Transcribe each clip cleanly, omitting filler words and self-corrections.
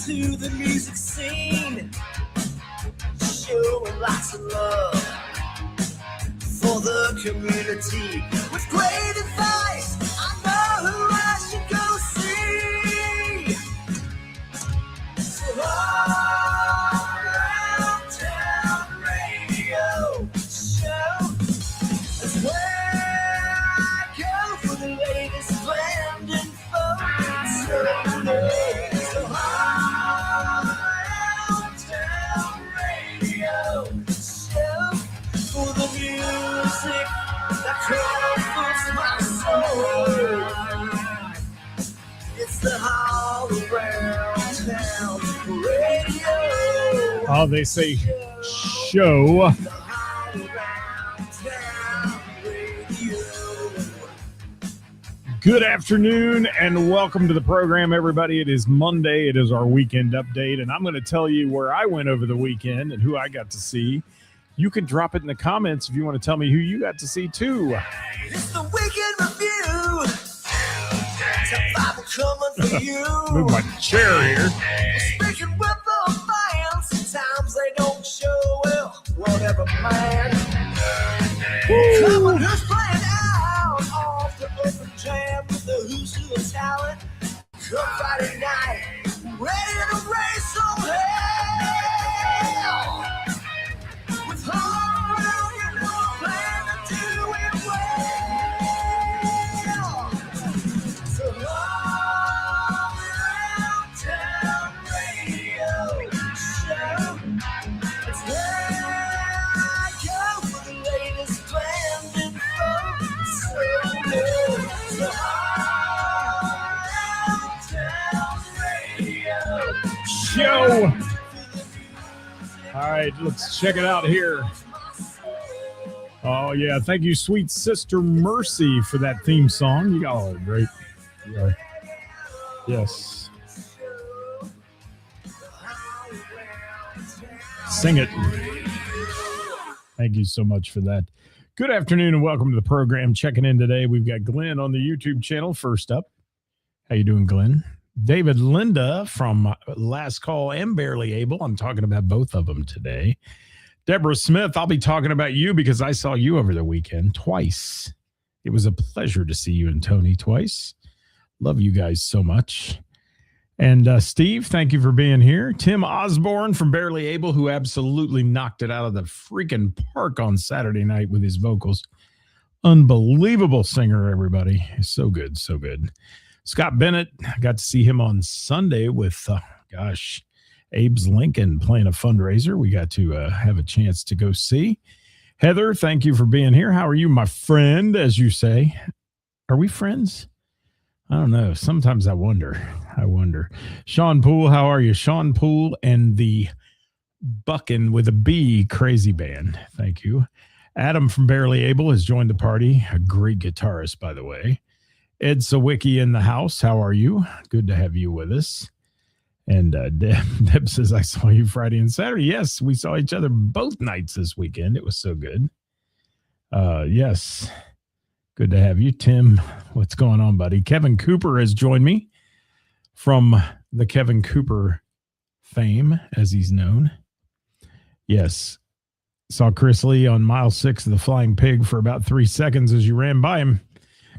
to the music scene, showing lots of love for the community. With great advice, I know who I should go see. So all around town radio show is where I go for the latest band info. So all around town radio show for the music that comforts my soul. It's the all around town radio. Oh, they say show. The all around town radio. Good afternoon and welcome to the program, everybody. It is Monday. It is our weekend update, and I'm going to tell you where I went over the weekend and who I got to see. You can drop it in the comments if you want to tell me who you got to see, too. It's the weekend review. It's a Bible coming for you. Move my chair here. Speaking with the fans, sometimes they don't show well. Whatever, man. Come on, who's playing out? Off the open jam with the who's who of talent. Come Friday night, ready to raise some hell. With all around, you know I'm planning to do it well. So all around town radio show. It's where I go for the latest band info. So good. So all around town radio Show. All right, let's check it out here. Oh, yeah. Thank you, sweet Sister Mercy, for that theme song. You got all great. Yeah. Yes. Sing it. Thank you so much for that. Good afternoon and welcome to the program. Checking in today, we've got Glenn on the YouTube channel. First up, how you doing, Glenn? David Linda from Last Call and Barely Able. I'm talking about both of them today. Deborah Smith, I'll be talking about you because I saw you over the weekend twice. It was a pleasure to see you and Tony twice. Love you guys so much. And Steve, thank you for being here. Tim Osborne from Barely Able, who absolutely knocked it out of the freaking park on Saturday night with his vocals. Unbelievable singer, everybody. So good, so good. Scott Bennett, I got to see him on Sunday with, Abe's Lincoln playing a fundraiser. We got to have a chance to go see. Heather, thank you for being here. How are you, my friend, as you say? Are we friends? I don't know. Sometimes I wonder. Sean Poole, how are you? Sean Poole and the Buckin' with a B Crazy Band. Thank you. Adam from Barely Able has joined the party. A great guitarist, by the way. Ed Sawicki in the house. How are you? Good to have you with us. And Deb says, I saw you Friday and Saturday. Yes, we saw each other both nights this weekend. It was so good. Yes. Good to have you. Tim, what's going on, buddy? Kevin Cooper has joined me from the Kevin Cooper fame, as he's known. Yes. Saw Chris Lee on mile 6 of the Flying Pig for about 3 seconds as you ran by him.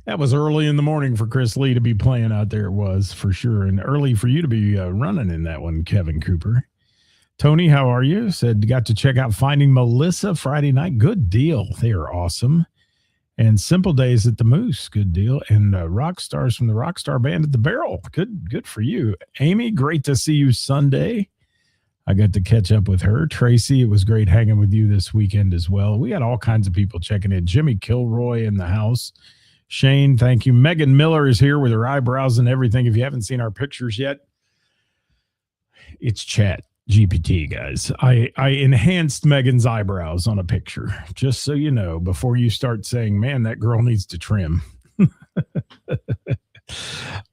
That was early in the morning for Chris Lee to be playing out there. It was, for sure. And early for you to be running in that one, Kevin Cooper. Tony, how are you? Said, got to check out Finding Melissa Friday night. Good deal. They are awesome. And Simple Days at the Moose. Good deal. And Rock Stars from the Rockstar Band at the Barrel. Good for you. Amy, great to see you Sunday. I got to catch up with her. Tracy, it was great hanging with you this weekend as well. We had all kinds of people checking in. Jimmy Kilroy in the house. Shane, thank you. Megan Miller is here with her eyebrows and everything. If you haven't seen our pictures yet, it's Chat GPT, guys. I enhanced Megan's eyebrows on a picture, just so you know, before you start saying, man, that girl needs to trim.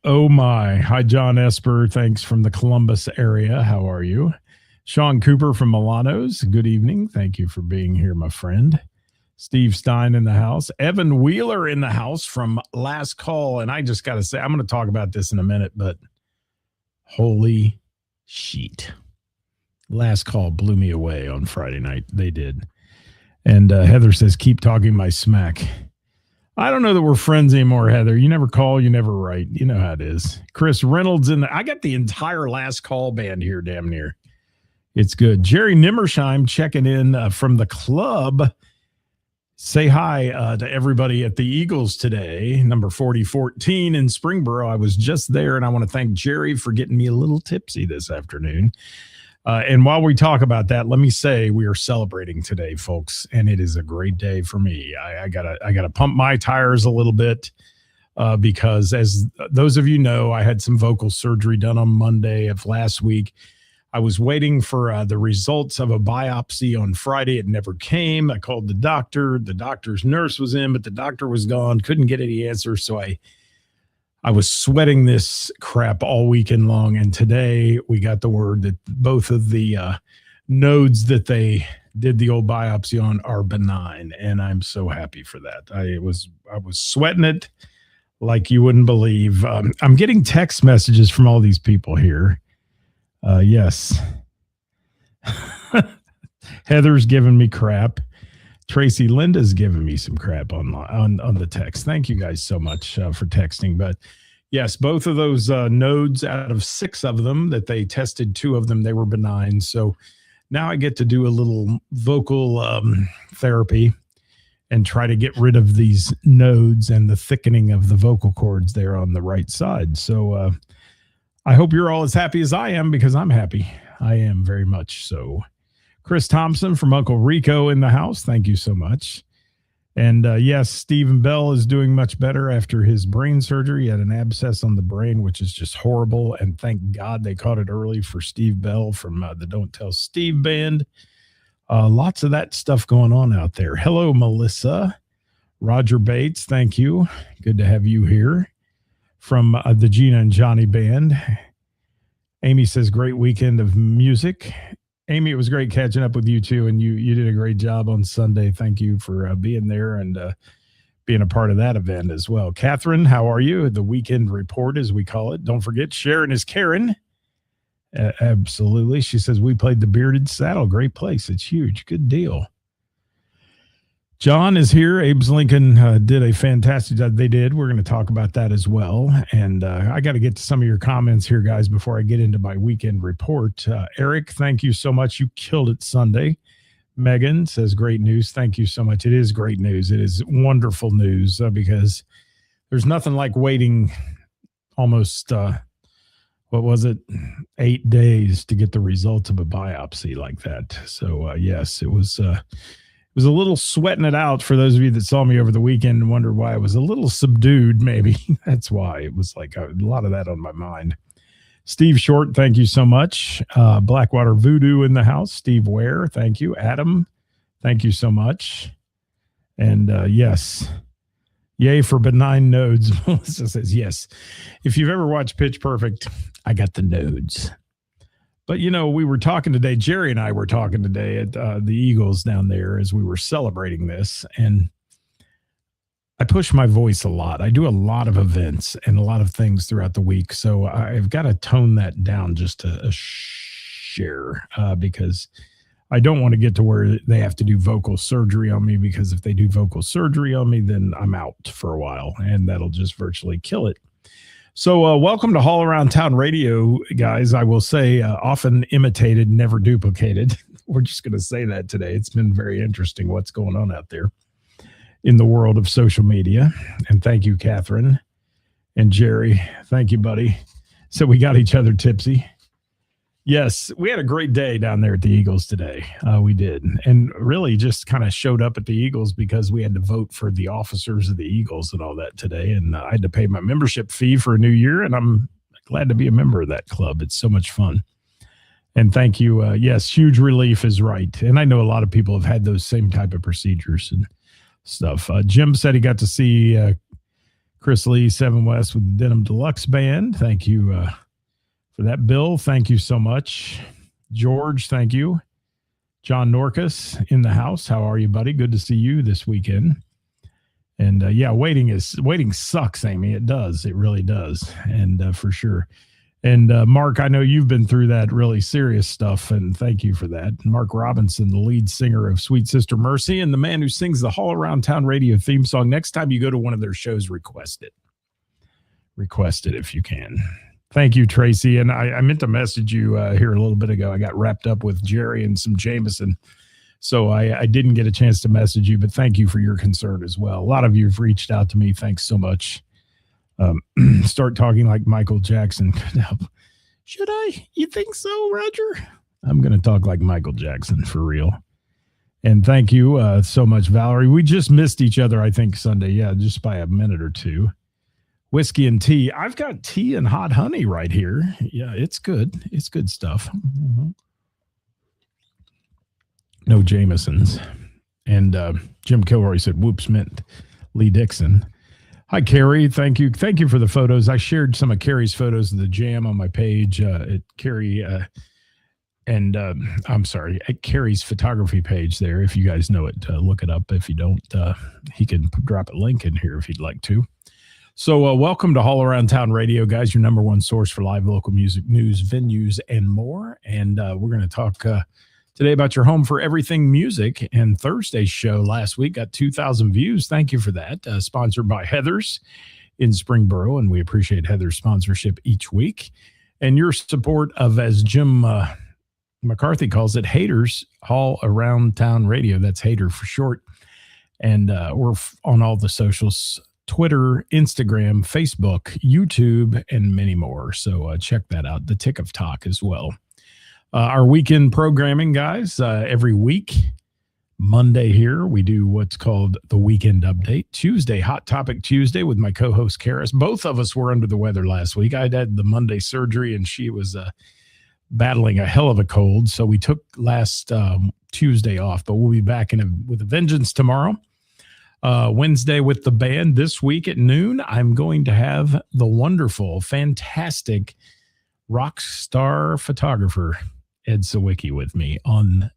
Oh, my. Hi, John Esper. Thanks from the Columbus area. How are you? Sean Cooper from Milano's. Good evening. Thank you for being here, my friend. Steve Stein in the house. Evan Wheeler in the house from Last Call. And I just got to say, I'm going to talk about this in a minute, but holy Sheet. Last call blew me away on Friday night. They did. And Heather says, keep talking my smack. I don't know that we're friends anymore, Heather. You never call, you never write. You know how it is. Chris Reynolds I got the entire last call band here, damn near. It's good. Jerry Nimmersheim checking in from the club. Say hi to everybody at the Eagles today, number 4014 in Springboro. I was just there, and I want to thank Jerry for getting me a little tipsy this afternoon. And while we talk about that, let me say we are celebrating today, folks, and it is a great day for me. I gotta pump my tires a little bit because, as those of you know, I had some vocal surgery done on Monday of last week. I was waiting for the results of a biopsy on Friday. It never came. I called the doctor. The doctor's nurse was in, but the doctor was gone. Couldn't get any answers, so I was sweating this crap all weekend long, and today we got the word that both of the nodes that they did the old biopsy on are benign, and I'm so happy for that. I was sweating it like you wouldn't believe. I'm getting text messages from all these people here. Yes. Heather's giving me crap. Tracy Linda's giving me some crap on the text. Thank you guys so much for texting. But yes, both of those nodes out of 6 of them that they tested, 2 of them, they were benign. So now I get to do a little vocal therapy and try to get rid of these nodes and the thickening of the vocal cords there on the right side. So I hope you're all as happy as I am, because I'm happy. I am very much so. Chris Thompson from Uncle Rico in the house. Thank you so much. And yes, Stephen Bell is doing much better after his brain surgery. He had an abscess on the brain, which is just horrible. And thank God they caught it early for Steve Bell from the Don't Tell Steve band. Lots of that stuff going on out there. Hello, Melissa. Roger Bates, thank you. Good to have you here. From the Gina and Johnny band. Amy says, great weekend of music. Amy, it was great catching up with you too, and you did a great job on Sunday. Thank you for being there and being a part of that event as well. Catherine, how are you? The weekend report, as we call it. Don't forget, Sharon is Karen. Absolutely. She says, we played the Bearded Saddle. Great place. It's huge. Good deal. John is here. Abe's Lincoln did a fantastic job. They did. We're going to talk about that as well. And I got to get to some of your comments here, guys, before I get into my weekend report. Eric, thank you so much. You killed it Sunday. Megan says, great news. Thank you so much. It is great news. It is wonderful news because there's nothing like waiting almost, 8 days to get the results of a biopsy like that. So, yes, it was a little sweating it out for those of you that saw me over the weekend and wondered why I was a little subdued, maybe. That's why. It was like a lot of that on my mind. Steve Short, thank you so much. Blackwater Voodoo in the house. Steve Ware, thank you. Adam, thank you so much. And yes, yay for benign nodes. Melissa says, yes. If you've ever watched Pitch Perfect, I got the nodes. But, we were talking today, Jerry and I were talking today at the Eagles down there as we were celebrating this. And I push my voice a lot. I do a lot of events and a lot of things throughout the week. So I've got to tone that down just a share because I don't want to get to where they have to do vocal surgery on me, because if they do vocal surgery on me, then I'm out for a while and that'll just virtually kill it. So welcome to Haul Around Town Radio, guys. I will say often imitated, never duplicated. We're just going to say that today. It's been very interesting what's going on out there in the world of social media. And thank you, Catherine and Jerry. Thank you, buddy. So we got each other tipsy. Yes, we had a great day down there at the Eagles today. We did. And really just kind of showed up at the Eagles because we had to vote for the officers of the Eagles and all that today. And I had to pay my membership fee for a new year. And I'm glad to be a member of that club. It's so much fun. And thank you. Yes, huge relief is right. And I know a lot of people have had those same type of procedures and stuff. Jim said he got to see Chris Lee, 7 West with the Denim Deluxe Band. Thank you for that. Bill, thank you so much. George, thank you. John Norcus in the house. How are you, buddy? Good to see you this weekend. And yeah, waiting sucks, Amy. It does. It really does. And for sure. And Mark, I know you've been through that really serious stuff, and thank you for that. Mark Robinson, the lead singer of Sweet Sister Mercy, and the man who sings the All Around Town Radio theme song. Next time you go to one of their shows, request it. Request it if you can. Thank you, Tracy. And I meant to message you here a little bit ago. I got wrapped up with Jerry and some Jameson, so I didn't get a chance to message you, but thank you for your concern as well. A lot of you have reached out to me. Thanks so much. Start talking like Michael Jackson could help. Should I? You think so, Roger? I'm going to talk like Michael Jackson for real. And thank you so much, Valerie. We just missed each other, I think, Sunday. Yeah, just by a minute or two. Whiskey and tea. I've got tea and hot honey right here. Yeah, it's good. It's good stuff. Mm-hmm. No Jamesons. And Jim Kilroy said, whoops, meant Lee Dixon. Hi, Carrie. Thank you. Thank you for the photos. I shared some of Carrie's photos of the jam on my page at Carrie at Carrie's photography page there. If you guys know it, look it up. If you don't, he can drop a link in here if you'd like to. So welcome to All Around Town Radio, guys, your number one source for live local music news, venues, and more. And we're going to talk today about your home for everything music. And Thursday's show last week got 2,000 views. Thank you for that. Sponsored by Heather's in Springboro, and we appreciate Heather's sponsorship each week. And your support of, as Jim McCarthy calls it, Haters All Around Town Radio. That's Hater for short. And we're on all the socials, Twitter, Instagram, Facebook, YouTube, and many more. So check that out. The Tick of Talk as well. Our weekend programming, guys, every week, Monday here, we do what's called the Weekend Update. Tuesday, Hot Topic Tuesday with my co-host, Karis. Both of us were under the weather last week. I had the Monday surgery, and she was battling a hell of a cold. So we took last Tuesday off, but we'll be back with a vengeance tomorrow. Wednesday with the band. This week at noon, I'm going to have the wonderful, fantastic rock star photographer, Ed Sawicki, with me on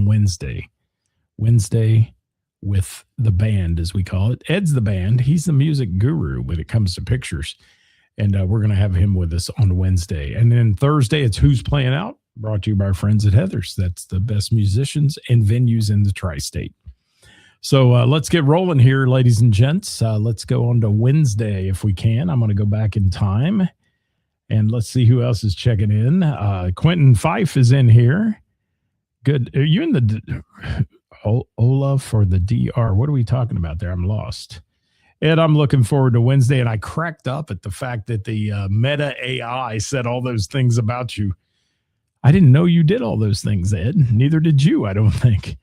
Wednesday. Wednesday with the band, as we call it. Ed's the band. He's the music guru when it comes to pictures. And we're going to have him with us on Wednesday. And then Thursday, it's Who's Playing Out, brought to you by our friends at Heather's. That's the best musicians and venues in the tri-state. So let's get rolling here, ladies and gents. Let's go on to Wednesday if we can. I'm going to go back in time. And let's see who else is checking in. Quentin Fife is in here. Good. Are you in the Olaf or the DR? What are we talking about there? I'm lost. Ed, I'm looking forward to Wednesday. And I cracked up at the fact that the Meta AI said all those things about you. I didn't know you did all those things, Ed. Neither did you, I don't think.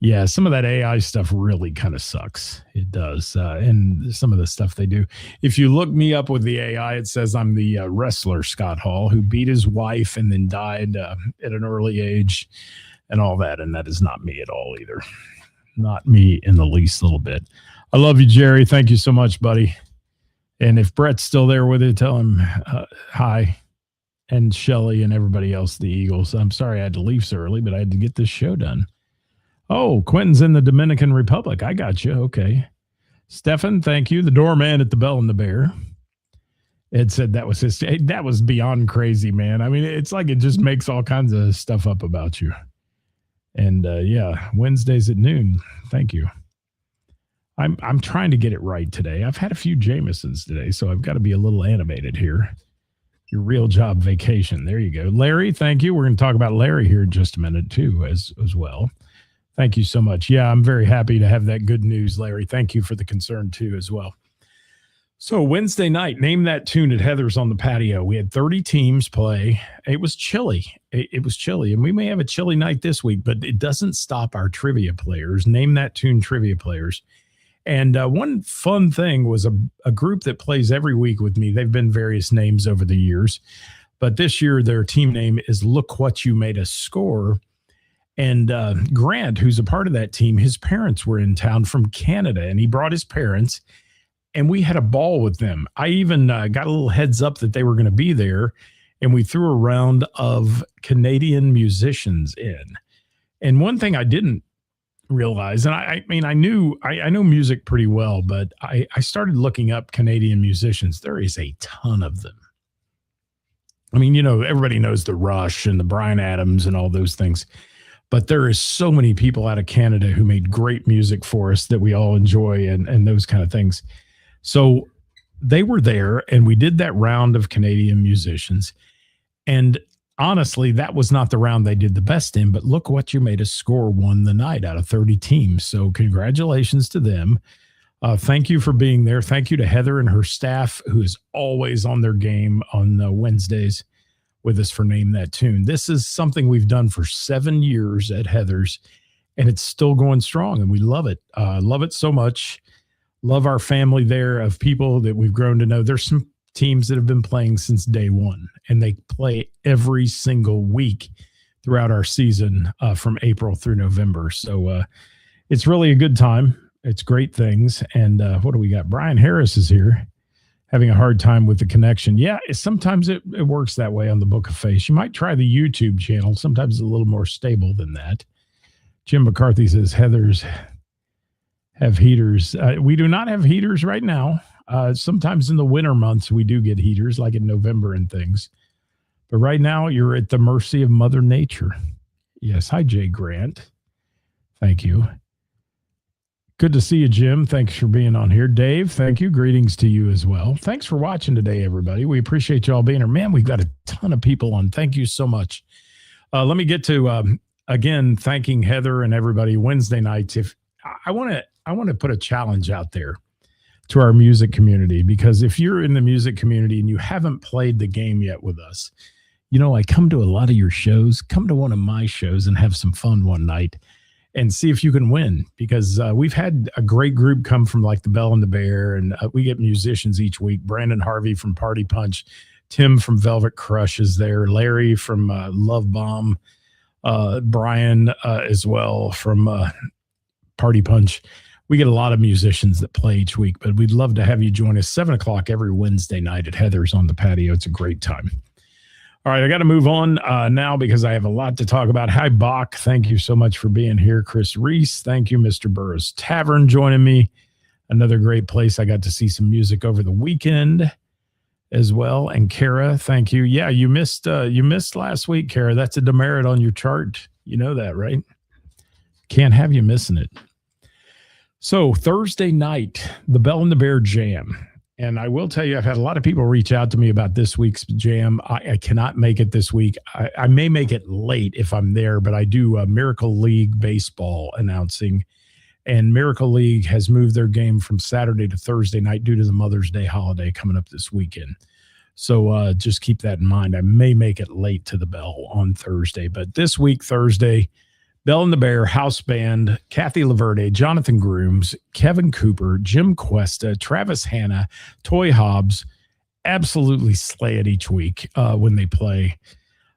Yeah, some of that AI stuff really kind of sucks. It does. And some of the stuff they do. If you look me up with the AI, it says I'm the wrestler, Scott Hall, who beat his wife and then died at an early age and all that. And that is not me at all either. Not me in the least little bit. I love you, Jerry. Thank you so much, buddy. And if Brett's still there with you, tell him hi. And Shelly and everybody else, the Eagles. I'm sorry I had to leave so early, but I had to get this show done. Oh, Quentin's in the Dominican Republic. I got you. Okay. Stefan, thank you. The doorman at the Bell and the Bear. Ed said that was that was beyond crazy, man. I mean, it's like it just makes all kinds of stuff up about you. And yeah, Wednesdays at noon. Thank you. I'm trying to get it right today. I've had a few Jamesons today, so I've got to be a little animated here. Your real job vacation. There you go. Larry, thank you. We're going to talk about Larry here in just a minute too, as well. Thank you so much. Yeah, I'm very happy to have that good news, Larry. Thank you for the concern too, as well. So Wednesday night, name that tune at Heather's on the patio. We had 30 teams play. It was chilly. It was chilly, and we may have a chilly night this week, but it doesn't stop our trivia players. Name that tune trivia players. And one fun thing was a group that plays every week with me. They've been various names over the years, but this year their team name is Look What You Made Us Score. And Grant, who's a part of that team, his parents were in town from Canada, and he brought his parents, and we had a ball with them. I even got a little heads up that they were going to be there, and we threw a round of Canadian musicians in. And one thing I didn't realize, and I mean, I know music pretty well, but I started looking up Canadian musicians. There is a ton of them. I mean, everybody knows the Rush and the Bryan Adams and all those things, but there is so many people out of Canada who made great music for us that we all enjoy and those kind of things. So they were there, and we did that round of Canadian musicians. And honestly, that was not the round they did the best in, but look what you made us score, won the night out of 30 teams. So congratulations to them. Thank you for being there. Thank you to Heather and her staff, who is always on their game on Wednesdays with us for Name That Tune. This is something we've done for 7 years at Heather's, and it's still going strong, and we love it. Love it so much. Love our family there of people that we've grown to know. There's some teams that have been playing since day one, and they play every single week throughout our season from April through November. So it's really a good time. It's great things. And what do we got? Brian Harris is here having a hard time with the connection. Yeah, sometimes it works that way on the Book of Face. You might try the YouTube channel. Sometimes it's a little more stable than that. Jim McCarthy says Heather's have heaters. We do not have heaters right now. Sometimes in the winter months, we do get heaters, like in November and things. But right now, you're at the mercy of Mother Nature. Yes. Hi, Jay Grant. Thank you. Good to see you, Jim. Thanks for being on here. Dave, thank you. Greetings to you as well. Thanks for watching today, everybody. We appreciate you all being here. Man, we've got a ton of people on. Thank you so much. Let me get to, again, thanking Heather and everybody Wednesday nights. If I want to put a challenge out there to our music community, because if you're in the music community and you haven't played the game yet with us, I come to a lot of your shows. Come to one of my shows and have some fun one night and see if you can win, because we've had a great group come from like the Bell and the Bear, and we get musicians each week. Brandon Harvey from Party Punch, Tim from Velvet Crush is there, Larry from Love Bomb, Brian as well from Party Punch. We get a lot of musicians that play each week, but we'd love to have you join us 7:00 every Wednesday night at Heather's on the patio. It's a great time. All right, I got to move on now because I have a lot to talk about. Hi, Bach. Thank you so much for being here. Chris Reese, thank you. Mr. Burroughs Tavern joining me. Another great place. I got to see some music over the weekend as well. And Kara, thank you. Yeah, you missed last week, Kara. That's a demerit on your chart. You know that, right? Can't have you missing it. So Thursday night, the Bell and the Bear Jam. And I will tell you, I've had a lot of people reach out to me about this week's jam. I cannot make it this week. I may make it late if I'm there, but I do Miracle League baseball announcing. And Miracle League has moved their game from Saturday to Thursday night due to the Mother's Day holiday coming up this weekend. So just keep that in mind. I may make it late to the Bell on Thursday. But this week, Thursday, Bell and the Bear, House Band, Kathy Laverde, Jonathan Grooms, Kevin Cooper, Jim Cuesta, Travis Hanna, Toy Hobbs, absolutely slay it each week when they play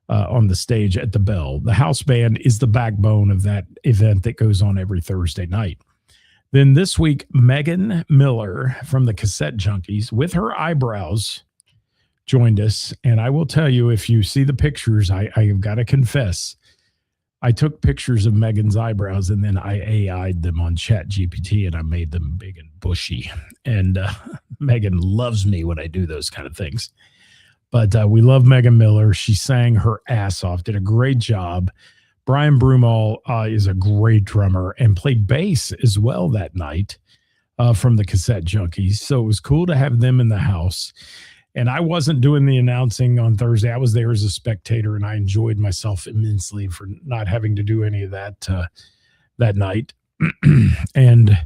on the stage at the Bell. The House Band is the backbone of that event that goes on every Thursday night. Then this week, Megan Miller from the Cassette Junkies with her eyebrows joined us. And I will tell you, if you see the pictures, I've got to confess, I took pictures of Megan's eyebrows and then I AI'd them on ChatGPT and I made them big and bushy. And Megan loves me when I do those kind of things. But we love Megan Miller. She sang her ass off, did a great job. Brian Broomall is a great drummer and played bass as well that night from the Cassette Junkies. So it was cool to have them in the house. And I wasn't doing the announcing on Thursday. I was there as a spectator, and I enjoyed myself immensely for not having to do any of that that night. And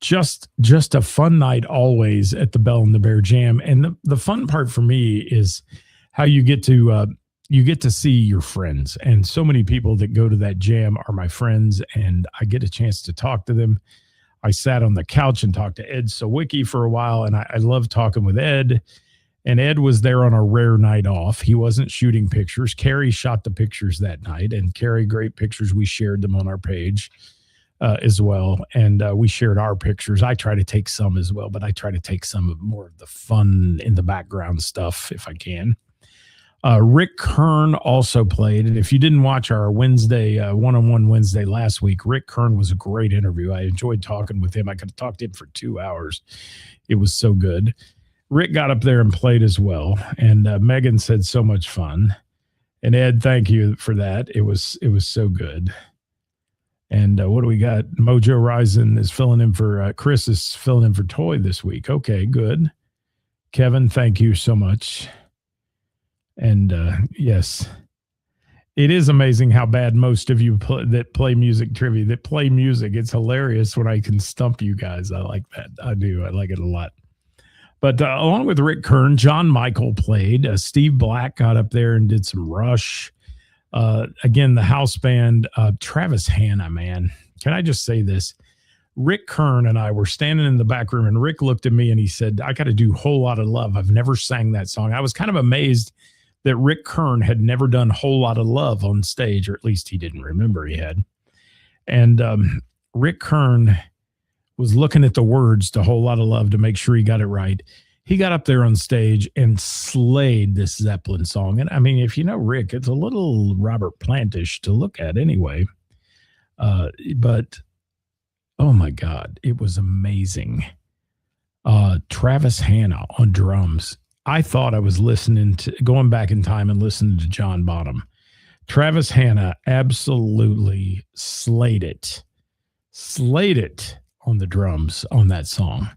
just a fun night always at the Bell and the Bear Jam. And the fun part for me is how you get to see your friends. And so many people that go to that jam are my friends, and I get a chance to talk to them. I sat on the couch and talked to Ed Sawicki for a while, and I love talking with Ed. And Ed was there on a rare night off. He wasn't shooting pictures. Carrie shot the pictures that night, and Carrie, great pictures. We shared them on our page as well. And we shared our pictures. I try to take some as well, but I try to take some of more of the fun in the background stuff if I can. Rick Kern also played. And if you didn't watch our Wednesday, one-on-one Wednesday last week, Rick Kern was a great interview. I enjoyed talking with him. I could have talked to him for 2 hours. It was so good. Rick got up there and played as well. And Megan said so much fun. And Ed, thank you for that. It was so good. And what do we got? Mojo Rising is filling in for Chris is filling in for Toy this week. Okay, good. Kevin, thank you so much. And yes, it is amazing how bad most of you that play music trivia, that play music. It's hilarious when I can stump you guys. I like that. I do. I like it a lot. But along with Rick Kern, John Michael played. Steve Black got up there and did some Rush. Again, the house band, Travis Hanna, man. Can I just say this? Rick Kern and I were standing in the back room, and Rick looked at me and he said, I got to do Whole Lot of Love. I've never sang that song. I was kind of amazed that Rick Kern had never done Whole Lot of Love on stage, or at least he didn't remember he had. And Rick Kern was looking at the words to Whole Lot of Love to make sure he got it right. He got up there on stage and slayed this Zeppelin song. And I mean, if you know Rick, it's a little Robert Plantish to look at anyway. But oh my God, it was amazing. Travis Hanna on drums. I thought I was going back in time and listening to John Bonham. Travis Hanna absolutely slayed it on the drums on that song.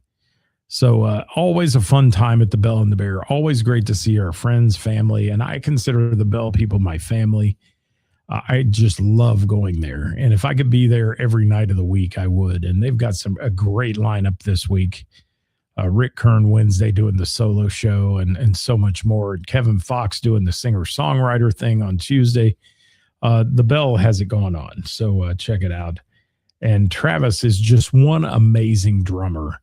So always a fun time at the Bell and the Bear. Always great to see our friends, family, and I consider the Bell people my family. I just love going there. And if I could be there every night of the week, I would. And they've got a great lineup this week. Rick Kern Wednesday doing the solo show and so much more. And Kevin Fox doing the singer-songwriter thing on Tuesday. The Bell has it going on. So check it out. And Travis is just one amazing drummer.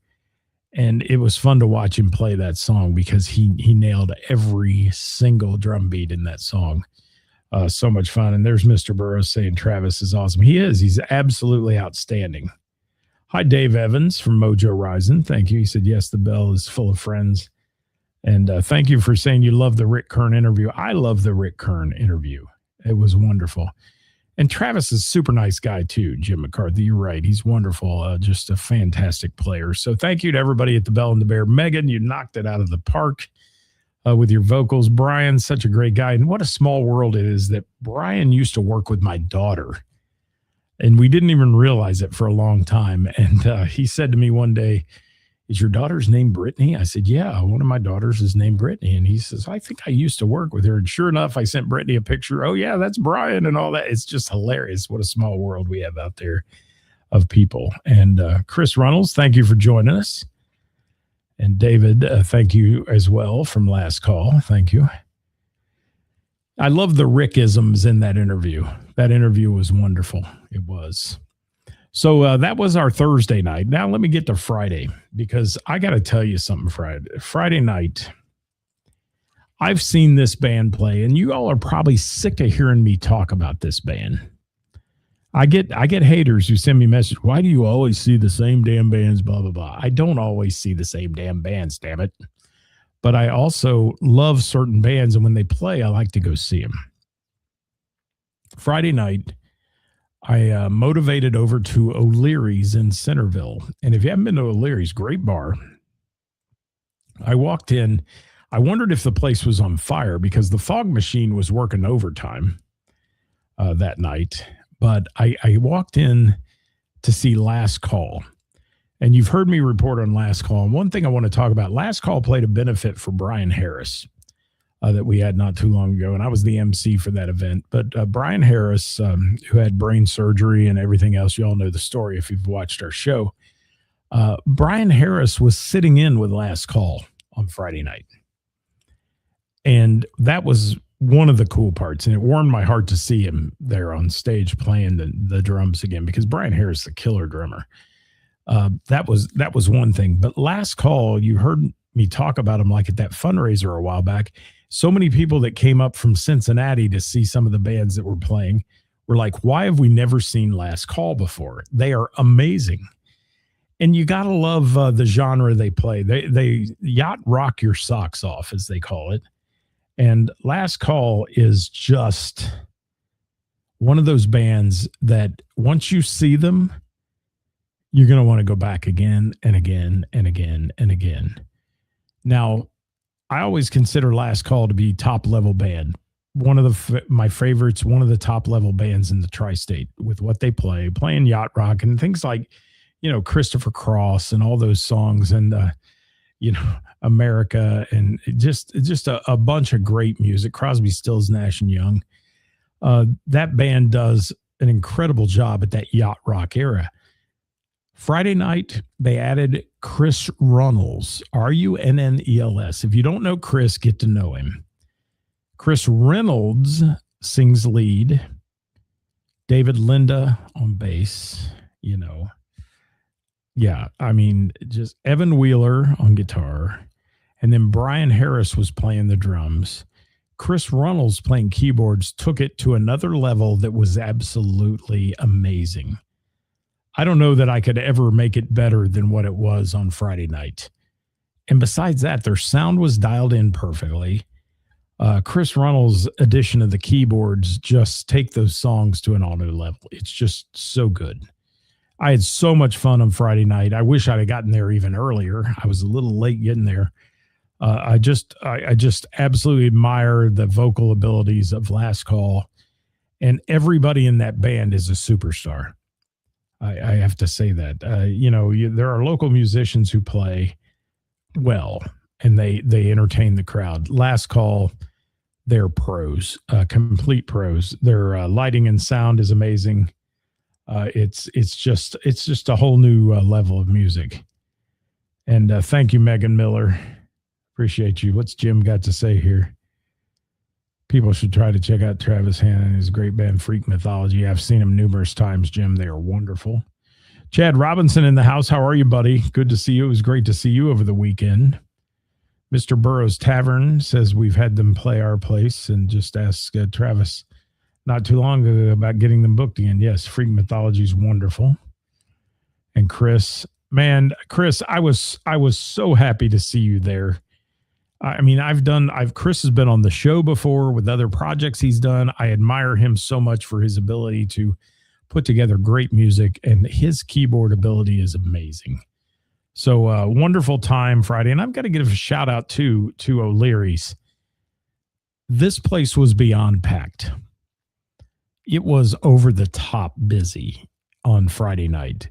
And it was fun to watch him play that song because he nailed every single drum beat in that song. So much fun. And there's Mr. Burroughs saying Travis is awesome. He is. He's absolutely outstanding. Hi, Dave Evans from Mojo Rising. Thank you. He said, yes, the Bell is full of friends. And thank you for saying you love the Rick Kern interview. I love the Rick Kern interview. It was wonderful. And Travis is a super nice guy too, Jim McCarthy. You're right. He's wonderful. Just a fantastic player. So thank you to everybody at the Bell and the Bear. Megan, you knocked it out of the park with your vocals. Brian, such a great guy. And what a small world it is that Brian used to work with my daughter. And we didn't even realize it for a long time. And he said to me one day, is your daughter's name Brittany? I said, yeah, one of my daughters is named Brittany. And he says, I think I used to work with her. And sure enough, I sent Brittany a picture. Oh, yeah, that's Brian and all that. It's just hilarious. What a small world we have out there of people. And Chris Runnels, thank you for joining us. And David, thank you as well from last call. Thank you. I love the Rickisms in that interview. That interview was wonderful. It was. So that was our Thursday night. Now let me get to Friday because I got to tell you something. Friday night, I've seen this band play, and you all are probably sick of hearing me talk about this band. I get haters who send me messages. Why do you always see the same damn bands? Blah blah blah. I don't always see the same damn bands. Damn it. But I also love certain bands, and when they play, I like to go see them. Friday night, I motivated over to O'Leary's in Centerville. And if you haven't been to O'Leary's, great bar. I walked in. I wondered if the place was on fire because the fog machine was working overtime that night. But I walked in to see Last Call. And you've heard me report on Last Call. And one thing I want to talk about, Last Call played a benefit for Brian Harris that we had not too long ago. And I was the MC for that event. But Brian Harris, who had brain surgery and everything else, you all know the story if you've watched our show. Brian Harris was sitting in with Last Call on Friday night. And that was one of the cool parts. And it warmed my heart to see him there on stage playing the drums again, because Brian Harris is a killer drummer. That was one thing. But Last Call, you heard me talk about him like at that fundraiser a while back. So many people that came up from Cincinnati to see some of the bands that were playing were like, why have we never seen Last Call before? They are amazing. And you got to love the genre they play. They yacht rock your socks off, as they call it. And Last Call is just one of those bands that once you see them, you're going to want to go back again and again and again and again. Now, I always consider Last Call to be top level band. One of my favorites, one of the top level bands in the tri-state with what they play, playing yacht rock and things like, Christopher Cross and all those songs and, America and just a bunch of great music. Crosby, Stills, Nash and Young. That band does an incredible job at that yacht rock era. Friday night, they added Chris Runnels, Runnels. If you don't know Chris, get to know him. Chris Reynolds sings lead. David Linda on bass, Yeah, I mean, just Evan Wheeler on guitar. And then Brian Harris was playing the drums. Chris Runnels playing keyboards took it to another level that was absolutely amazing. I don't know that I could ever make it better than what it was on Friday night. And besides that, their sound was dialed in perfectly. Chris Runnels' addition of the keyboards just take those songs to an all-new level. It's just so good. I had so much fun on Friday night. I wish I'd have gotten there even earlier. I was a little late getting there. I just absolutely admire the vocal abilities of Last Call, and everybody in that band is a superstar. I have to say that. There are local musicians who play well and they entertain the crowd. Last Call, they're pros, complete pros. Their lighting and sound is amazing. It's just a whole new level of music. And thank you, Megan Miller. Appreciate you. What's Jim got to say here? People should try to check out Travis Hanna and his great band Freak Mythology. I've seen them numerous times, Jim. They are wonderful. Chad Robinson in the house. How are you, buddy? Good to see you. It was great to see you over the weekend. Mr. Burroughs Tavern says we've had them play our place and just asked Travis not too long ago about getting them booked again. Yes, Freak Mythology is wonderful. And Chris, I was so happy to see you there. I mean, Chris has been on the show before with other projects he's done. I admire him so much for his ability to put together great music, and his keyboard ability is amazing. So wonderful time Friday. And I've got to give a shout out to O'Leary's. This place was beyond packed. It was over the top busy on Friday night.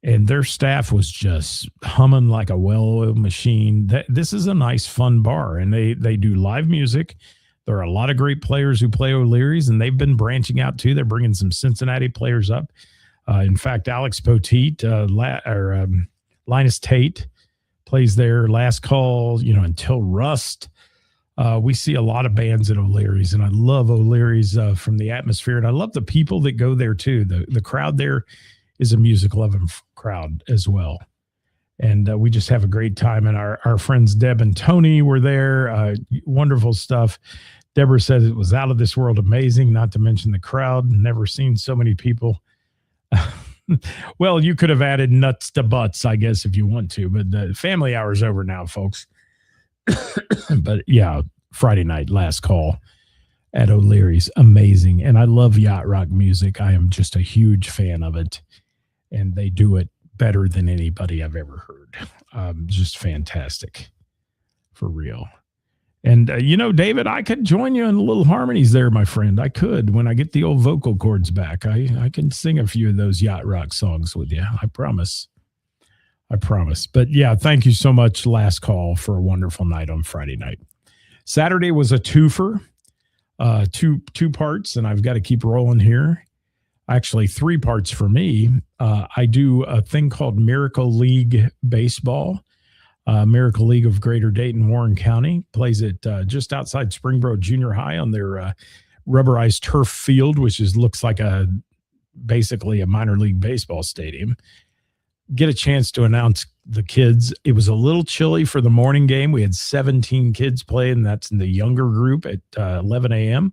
And their staff was just humming like a well-oiled machine. This is a nice, fun bar, and they do live music. There are a lot of great players who play O'Leary's, and they've been branching out too. They're bringing some Cincinnati players up. In fact, Alex Poteet, Linus Tate plays there. Last Call, Until Rust. We see a lot of bands at O'Leary's, and I love O'Leary's from the atmosphere, and I love the people that go there too. The crowd there is a music-loving crowd as well. And we just have a great time. And our friends Deb and Tony were there. Wonderful stuff. Deborah said it was out of this world amazing, not to mention the crowd. Never seen so many people. Well, you could have added nuts to butts, I guess, if you want to. But the family hour's over now, folks. But yeah, Friday night, Last Call at O'Leary's. Amazing. And I love yacht rock music. I am just a huge fan of it. And they do it better than anybody I've ever heard. Just fantastic. For real. And, David, I could join you in a little harmonies there, my friend. I could. When I get the old vocal cords back, I can sing a few of those yacht rock songs with you. I promise. But, yeah, thank you so much, Last Call, for a wonderful night on Friday night. Saturday was a twofer, two parts, and I've got to keep rolling here. Actually, 3 parts for me. I do a thing called Miracle League Baseball. Miracle League of Greater Dayton, Warren County plays it just outside Springboro Junior High on their rubberized turf field, which looks like basically a minor league baseball stadium. Get a chance to announce the kids. It was a little chilly for the morning game. We had 17 kids playing. That's in the younger group at 11 a.m.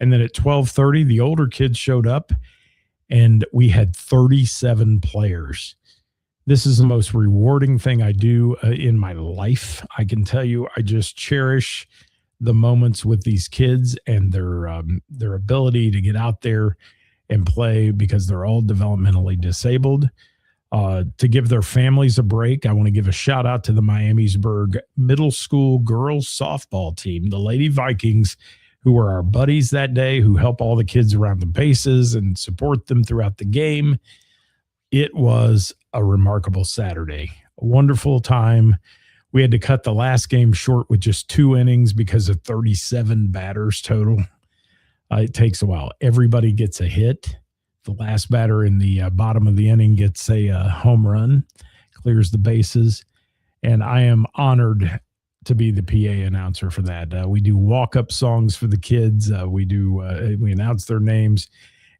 And then at 12:30, the older kids showed up, and we had 37 players. This is the most rewarding thing I do in my life. I can tell you, I just cherish the moments with these kids and their ability to get out there and play because they're all developmentally disabled. to give their families a break. I want to give a shout out to the Miamisburg Middle School girls softball team, the Lady Vikings, who were our buddies that day, who help all the kids around the bases and support them throughout the game. It was a remarkable Saturday, a wonderful time. We had to cut the last game short with just 2 innings because of 37 batters total. It takes a while. Everybody gets a hit. The last batter in the bottom of the inning gets a home run, clears the bases. And I am honored to be the PA announcer for that. We do walk-up songs for the kids. We announce their names.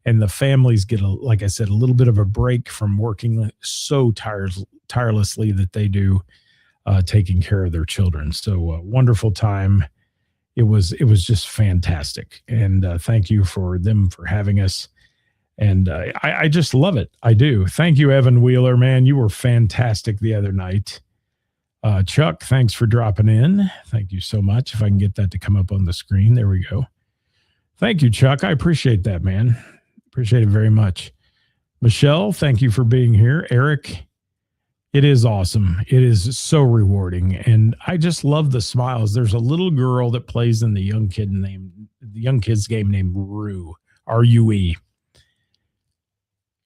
And the families get, like I said, a little bit of a break from working so tirelessly that they do, taking care of their children. So wonderful time. It was just fantastic. And thank you for them for having us. And I just love it. I do. Thank you, Evan Wheeler, man. You were fantastic the other night. Chuck, thanks for dropping in. Thank you so much. If I can get that to come up on the screen. There we go. Thank you, Chuck. I appreciate that, man. Appreciate it very much. Michelle, thank you for being here. Eric, it is awesome. It is so rewarding. And I just love the smiles. There's a little girl that plays in the young kids game named Rue, R-U-E.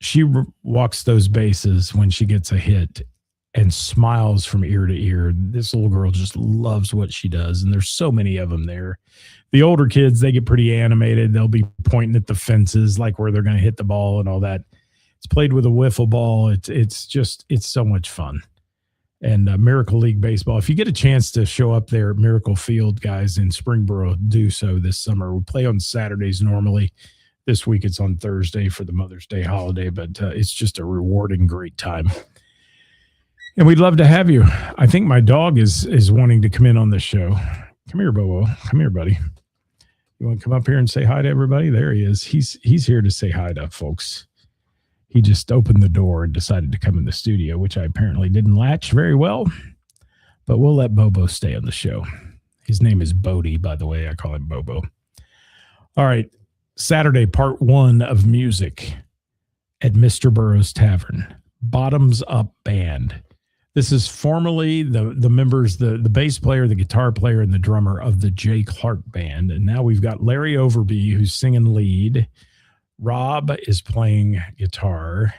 She walks those bases when she gets a hit and smiles from ear to ear. This little girl just loves what she does. And there's so many of them there. The older kids, they get pretty animated. They'll be pointing at the fences, like where they're going to hit the ball and all that. It's played with a wiffle ball. It's so much fun. And Miracle League Baseball, if you get a chance to show up there at Miracle Field, guys, in Springboro, do so this summer. We play on Saturdays normally. This week it's on Thursday for the Mother's Day holiday, but it's just a rewarding, great time. And we'd love to have you. I think my dog is wanting to come in on this show. Come here, Bobo. Come here, buddy. You want to come up here and say hi to everybody? There he is. He's here to say hi to folks. He just opened the door and decided to come in the studio, which I apparently didn't latch very well. But we'll let Bobo stay on the show. His name is Bodie, by the way. I call him Bobo. All right. Saturday, part 1 of music at Mr. Burroughs Tavern. Bottoms Up Band. This is formerly the members, the bass player, the guitar player, and the drummer of the Jay Clark Band. And now we've got Larry Overby, who's singing lead. Rob is playing guitar.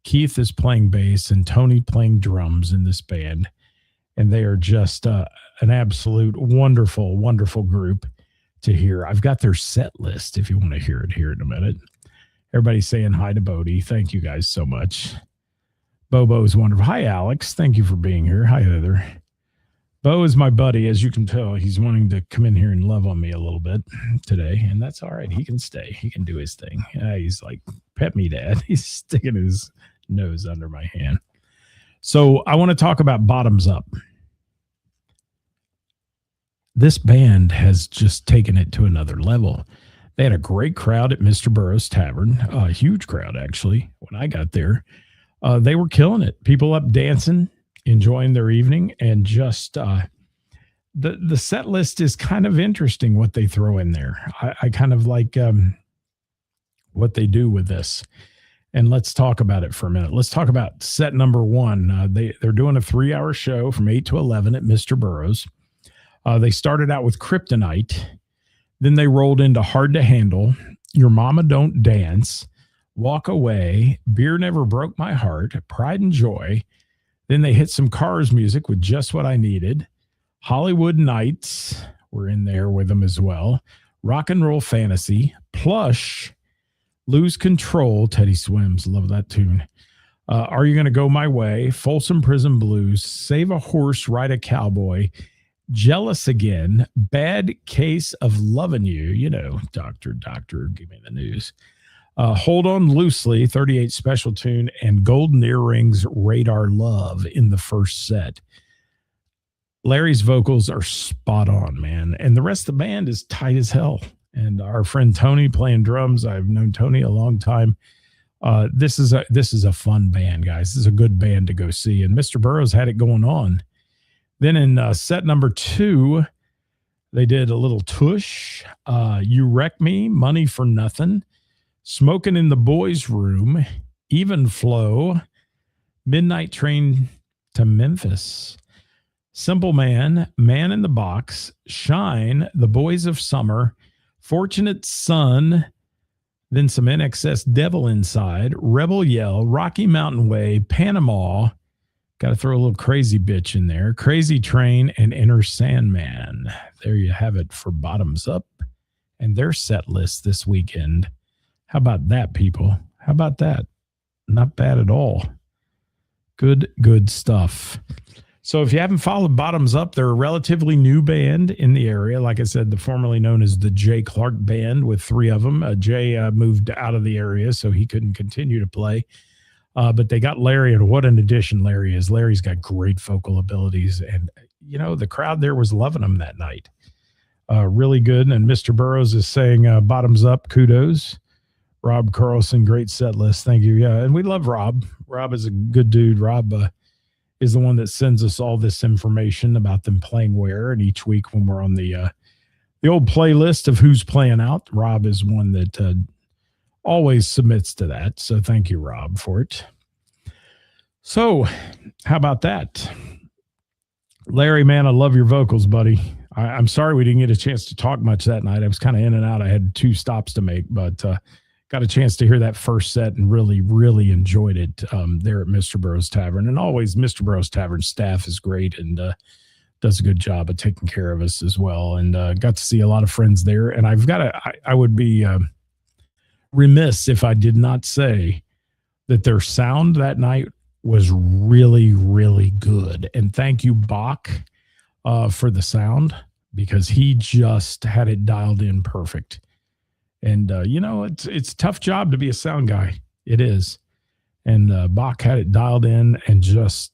Keith is playing bass, and Tony playing drums in this band. And they are just an absolute wonderful, wonderful group to hear. I've got their set list if you want to hear it here in a minute. Everybody's saying hi to Bodie. Thank you guys so much. Bobo is wonderful. Hi, Alex. Thank you for being here. Hi, Heather. Bo is my buddy. As you can tell, he's wanting to come in here and love on me a little bit today, and that's all right. He can stay. He can do his thing. He's like, pet me, Dad. He's sticking his nose under my hand. So I want to talk about Bottoms Up. This band has just taken it to another level. They had a great crowd at Mr. Burroughs Tavern, a huge crowd, actually, when I got there. They were killing it. People up dancing, enjoying their evening, and just the set list is kind of interesting what they throw in there. I kind of like what they do with this. And let's talk about it for a minute. Let's talk about set number 1. They're doing a 3-hour show from 8 to 11 at Mr. Burroughs. They started out with Kryptonite. Then they rolled into Hard to Handle, Your Mama Don't Dance, Walk Away, Beer Never Broke My Heart, Pride and Joy. Then they hit some Cars music with Just What I Needed. Hollywood Nights were in there with them as well. Rock and Roll Fantasy, Plush, Lose Control, Teddy Swims, love that tune. Are You Gonna Go My Way, Folsom Prison Blues, Save a Horse, Ride a Cowboy, Jealous Again, Bad Case of Loving You, you know, Doctor, give me the news. Hold On Loosely, 38 special tune, and Golden Earrings, Radar Love in the first set. Larry's vocals are spot on, man. And the rest of the band is tight as hell. And our friend Tony playing drums. I've known Tony a long time. This is a fun band, guys. This is a good band to go see. And Mr. Burroughs had it going on. Then in set number 2, they did a little tush. You Wreck Me, Money for Nothing, Smoking in the Boys' Room, Even Flow, Midnight Train to Memphis, Simple Man, Man in the Box, Shine, The Boys of Summer, Fortunate Son, then some NXS Devil Inside, Rebel Yell, Rocky Mountain Way, Panama. Got to throw a little Crazy Bitch in there. Crazy Train and Inner Sandman. There you have it for Bottoms Up and their set list this weekend. How about that, people? How about that? Not bad at all. Good stuff. So if you haven't followed Bottoms Up, they're a relatively new band in the area. Like I said, the formerly known as the Jay Clark Band with three of them. Jay moved out of the area, so he couldn't continue to play. But they got Larry, and what an addition Larry is. Larry's got great vocal abilities, and, you know, the crowd there was loving him that night. Really good, and Mr. Burrows is saying Bottoms Up, kudos. Rob Carlson, great set list. Thank you. Yeah, and we love Rob. Rob is a good dude. Rob is the one that sends us all this information about them playing where, and each week when we're on the old playlist of who's playing out, Rob is one that always submits to that. So thank you, Rob, for it. So how about that? Larry, man, I love your vocals, buddy. I'm sorry we didn't get a chance to talk much that night. I was kind of in and out. I had 2 stops to make, but got a chance to hear that first set and really enjoyed it there at Mr. Burrows Tavern. And always Mr. Burrows Tavern staff is great and does a good job of taking care of us as well. And got to see a lot of friends there. And I would be remiss if I did not say that their sound that night was really good. And thank you, Bach, for the sound, because he just had it dialed in perfect. And, you know, it's a tough job to be a sound guy. It is. And Bach had it dialed in and just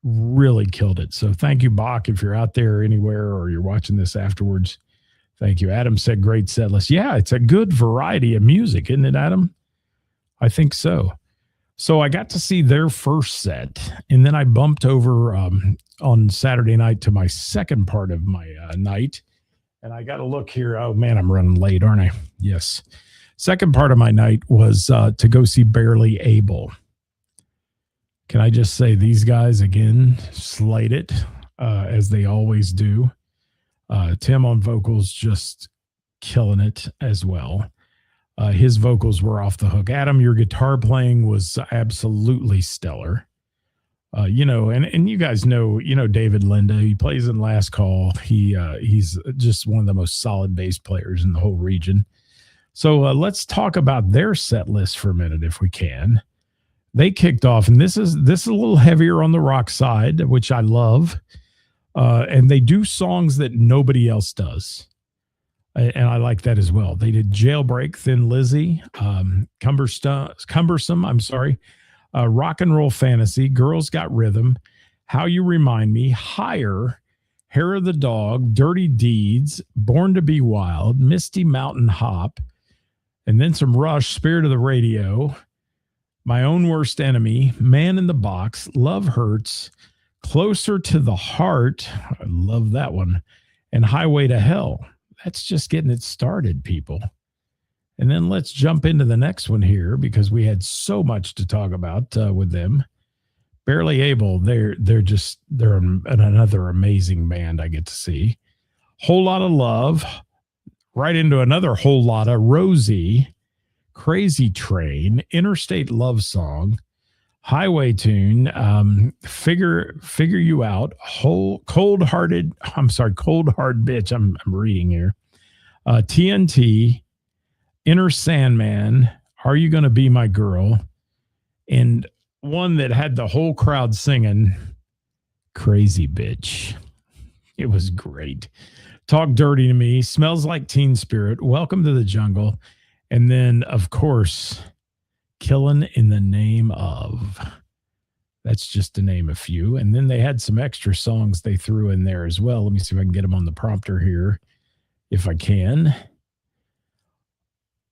really killed it. So thank you, Bach, if you're out there anywhere or you're watching this afterwards. Thank you. Adam said great set list. Yeah, it's a good variety of music, isn't it, Adam? I think so. So I got to see their first set, and then I bumped over on Saturday night to my second part of my night. And I got to look here. Oh, man, I'm running late, aren't I? Yes. Second part of my night was to go see Barely Able. Can I just say these guys, again, slayed it, as they always do. Tim on vocals just killing it as well. His vocals were off the hook. Adam, your guitar playing was absolutely stellar. You know, and you guys know, you know, David Linda, he plays in Last Call. He's just one of the most solid bass players in the whole region. So let's talk about their set list for a minute, if we can. They kicked off, and this is a little heavier on the rock side, which I love. And they do songs that nobody else does. And I like that as well. They did Jailbreak, Thin Lizzy, Cumbersome, Rock and Roll Fantasy, Girls Got Rhythm, How You Remind Me, Higher, Hair of the Dog, Dirty Deeds, Born to Be Wild, Misty Mountain Hop, and then some Rush, Spirit of the Radio, My Own Worst Enemy, Man in the Box, Love Hurts, Closer to the Heart, I love that one, and Highway to Hell. That's just getting it started, people. And then let's jump into the next one here, because we had so much to talk about with them. Barely Able, they're another amazing band I get to see. Whole Lot of Love, right into another whole lot of Rosie, Crazy Train, Interstate Love Song, Highway Tune, Figure You Out, Cold Hard Bitch. I'm reading here. TNT, Inner Sandman, Are You Gonna Be My Girl? And one that had the whole crowd singing, Crazy Bitch. It was great. Talk Dirty to Me, Smells Like Teen Spirit, Welcome to the Jungle, and then, of course, Killing in the Name of. That's just to name a few. And then they had some extra songs they threw in there as well. Let me see if I can get them on the prompter here, if I can.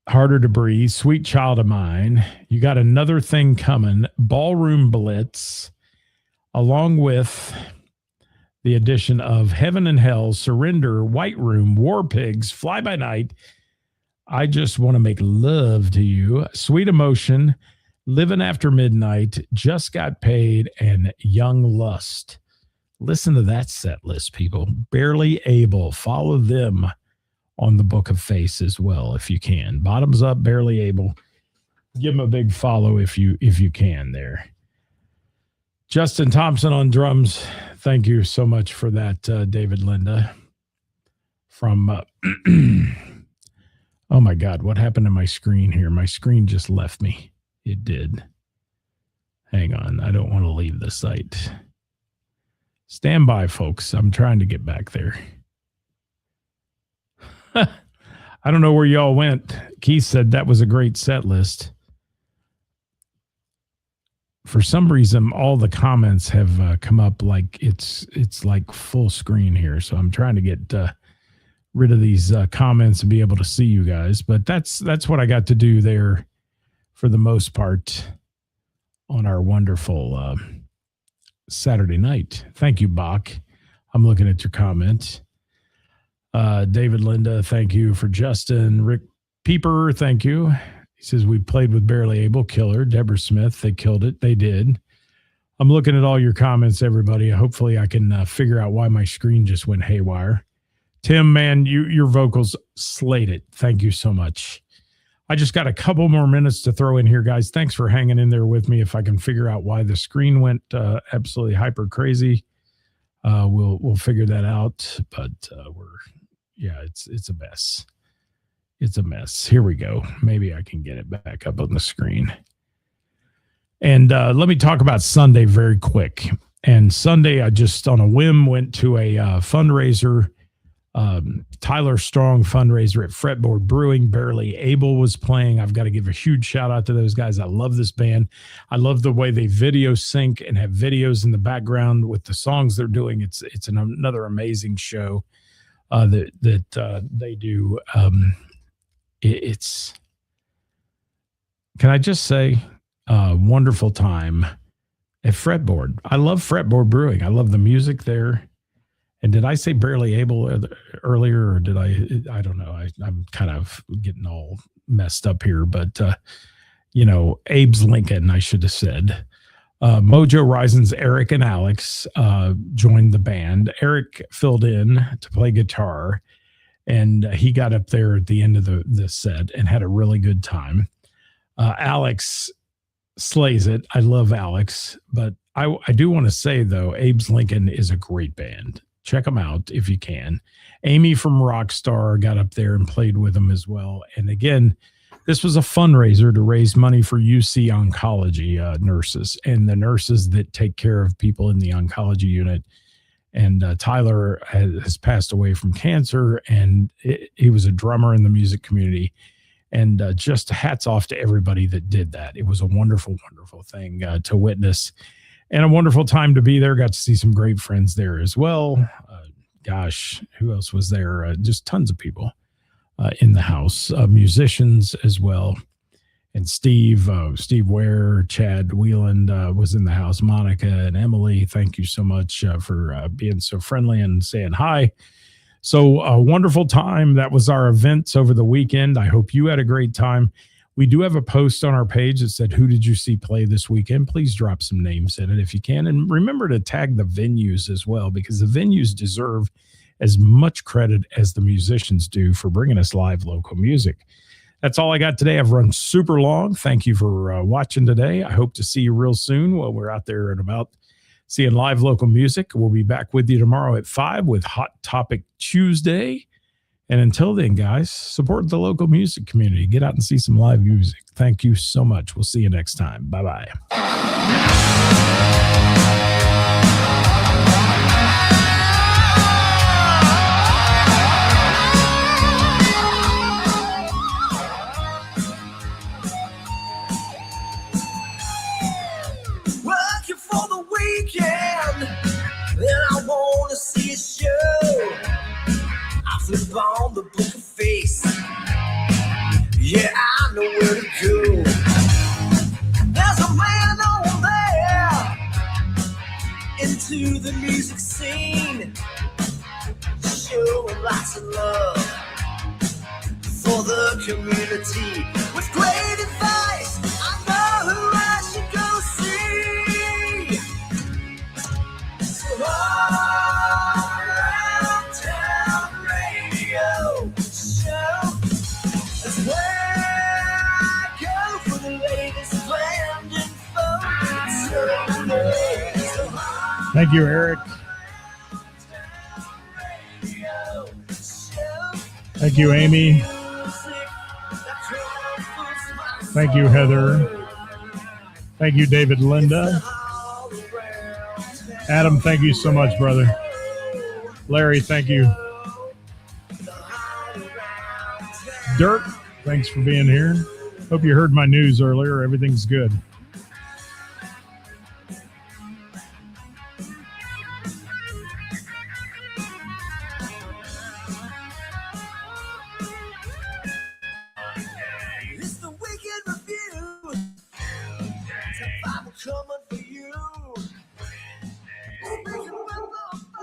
Harder to Breathe, Sweet Child of Mine, You Got Another Thing Coming, Ballroom Blitz, along with the addition of Heaven and Hell, Surrender, White Room, War Pigs, Fly By Night, I Just Want to Make Love to You, Sweet Emotion, Living After Midnight, Just Got Paid, and Young Lust. Listen to that set list, people. Barely Able. Follow them on the Book of Face as well, if you can. Bottoms Up, Barely Able. Give them a big follow if you can there. Justin Thompson on drums. Thank you so much for that, David Linda. From, oh my God, what happened to my screen here? My screen just left me. It did. Hang on. I don't want to leave the site. Stand by, folks. I'm trying to get back there. I don't know where y'all went. Keith said that was a great set list. For some reason, all the comments have come up like it's like full screen here. So I'm trying to get rid of these comments and be able to see you guys. But that's what I got to do there for the most part on our wonderful Saturday night. Thank you, Bach. I'm looking at your comment. David Linda, thank you. For Justin. Rick Pieper, thank you. He says, we played with Barely Able, Killer. Deborah Smith, they killed it. They did. I'm looking at all your comments, everybody. Hopefully I can figure out why my screen just went haywire. Tim, man, your vocals slayed it. Thank you so much. I just got a couple more minutes to throw in here, guys. Thanks for hanging in there with me. If I can figure out why the screen went absolutely hyper crazy, we'll figure that out. But it's a mess. It's a mess. Here we go. Maybe I can get it back up on the screen. And let me talk about Sunday very quick. And Sunday, I just on a whim went to a fundraiser. Tyler Strong fundraiser at Fretboard Brewing. Barely Able was playing. I've got to give a huge shout out to those guys. I love this band. I love the way they video sync and have videos in the background with the songs they're doing. It's another amazing show that they do. Can I just say, wonderful time at Fretboard. I love Fretboard Brewing. I love the music there. And did I say Barely Able earlier, or did I don't know. I'm kind of getting all messed up here, but, Abe's Lincoln, I should have said. Mojo Rising's Eric and Alex joined the band. Eric filled in to play guitar, and he got up there at the end of the set and had a really good time. Alex slays it. I love Alex, but I do want to say, though, Abe's Lincoln is a great band. Check them out if you can. Amy from Rockstar got up there and played with them as well. And again, this was a fundraiser to raise money for UC oncology nurses and the nurses that take care of people in the oncology unit. And Tyler has passed away from cancer, and he was a drummer in the music community. And just hats off to everybody that did that. It was a wonderful, wonderful thing to witness. And a wonderful time to be there. Got to see some great friends there as well. Who else was there? Just tons of people in the house. Musicians as well. And Steve Ware, Chad Wieland was in the house. Monica and Emily, thank you so much for being so friendly and saying hi. So a wonderful time. That was our events over the weekend. I hope you had a great time. We do have a post on our page that said, who did you see play this weekend? Please drop some names in it if you can. And remember to tag the venues as well, because the venues deserve as much credit as the musicians do for bringing us live local music. That's all I got today. I've run super long. Thank you for watching today. I hope to see you real soon while we're out there and about seeing live local music. We'll be back with you tomorrow at 5 with Hot Topic Tuesday. And until then, guys, support the local music community. Get out and see some live music. Thank you so much. We'll see you next time. Bye-bye. Working for the weekend, then I want to see a show. I flip on the Book of Face. Yeah, I know where to go. There's a man over there into the music scene, showing lots of love for the community with great advice. I know who Thank you, Eric. Thank you, Amy. Thank you, Heather. Thank you, David Linda. Adam, thank you so much, brother. Larry, thank you. Dirk, thanks for being here. Hope you heard my news earlier. Everything's good.